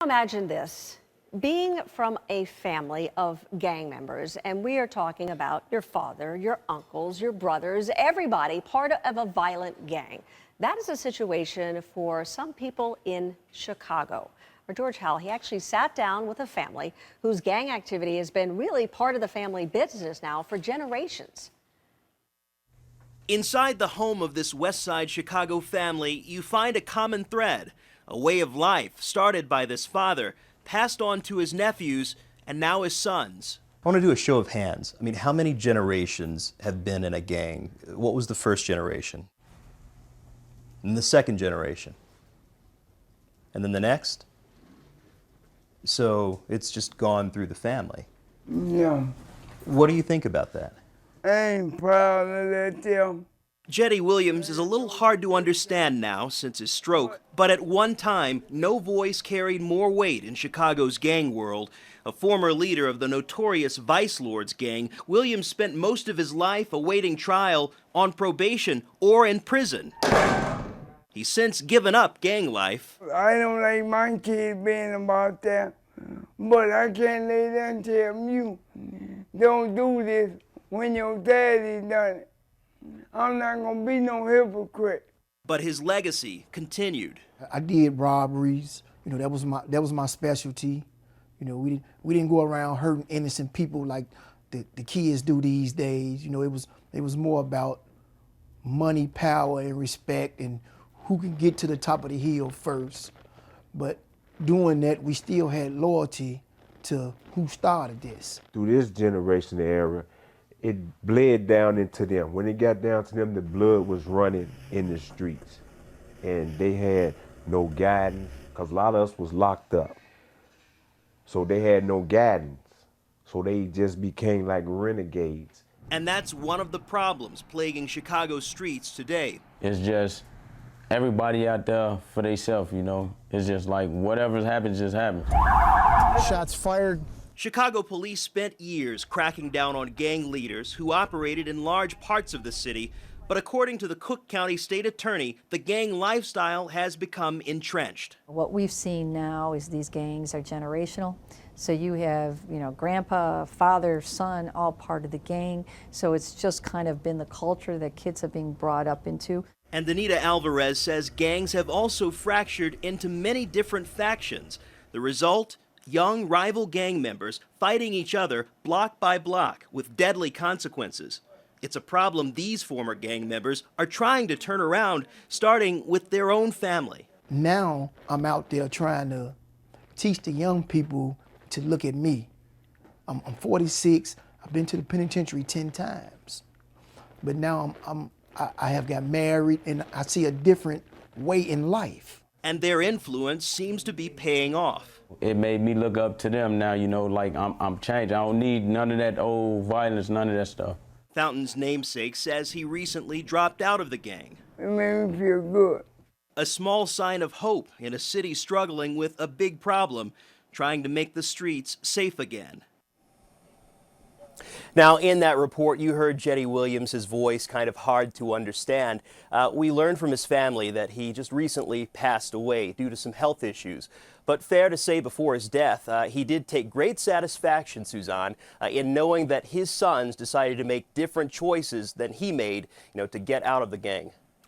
Imagine this, being from a family of gang members, and we are talking about your father, your uncles, your brothers, everybody part of a violent gang. That is a situation for some people in Chicago. Our George Howell, he actually sat down with a family whose gang activity has been really part of the family business now for generations. Inside the home of this West Side Chicago family, you find a common thread, a way of life started by this father, passed on to his nephews, and now his sons. I want to do a show of hands. I mean, how many generations have been in a gang? What was the first generation? And the second generation? And then the next? So it's just gone through the family. Yeah. What do you think about that? I ain't proud of them. Jetty Williams is a little hard to understand now since his stroke, but at one time, no voice carried more weight in Chicago's gang world. A former leader of the notorious Vice Lords gang, Williams spent most of his life awaiting trial, on probation, or in prison. He's since given up gang life. I don't like my kids being about that, but I can't lay down and tell you, don't do this when your daddy done it. I'm not gonna be no hypocrite. But his legacy continued. I did robberies. You know, that was my specialty. You know, we didn't go around hurting innocent people like the kids do these days. You know, it was more about money, power, and respect, and who can get to the top of the hill first. But doing that, we still had loyalty to who started this. Through this generation era, it bled down into them. When it got down to them, the blood was running in the streets. And they had no guidance, because a lot of us was locked up. So they had no guidance. So they just became like renegades. And that's one of the problems plaguing Chicago's streets today. It's just everybody out there for themselves, you know. It's just like whatever happens, just happens. Shots fired. Chicago police spent years cracking down on gang leaders who operated in large parts of the city, but according to the Cook County State Attorney, the gang lifestyle has become entrenched. What we've seen now is these gangs are generational. So you have, grandpa, father, son, all part of the gang. So it's just kind of been the culture that kids have been brought up into. And Anita Alvarez says gangs have also fractured into many different factions. The result? Young rival gang members fighting each other block by block with deadly consequences. It's a problem these former gang members are trying to turn around, starting with their own family. Now I'm out there trying to teach the young people to look at me. I'm 46. I've been to the penitentiary 10 times. But now I have got married, and I see a different way in life. And their influence seems to be paying off. It made me look up to them now, like I'm changed. I don't need none of that old violence, none of that stuff. Fountain's namesake says he recently dropped out of the gang. It made me feel good. A small sign of hope in a city struggling with a big problem, trying to make the streets safe again. Now, in that report, you heard Jetty Williams' voice kind of hard to understand. We learned from his family that he just recently passed away due to some health issues. But fair to say, before his death, he did take great satisfaction, Suzanne, in knowing that his sons decided to make different choices than he made, to get out of the gang.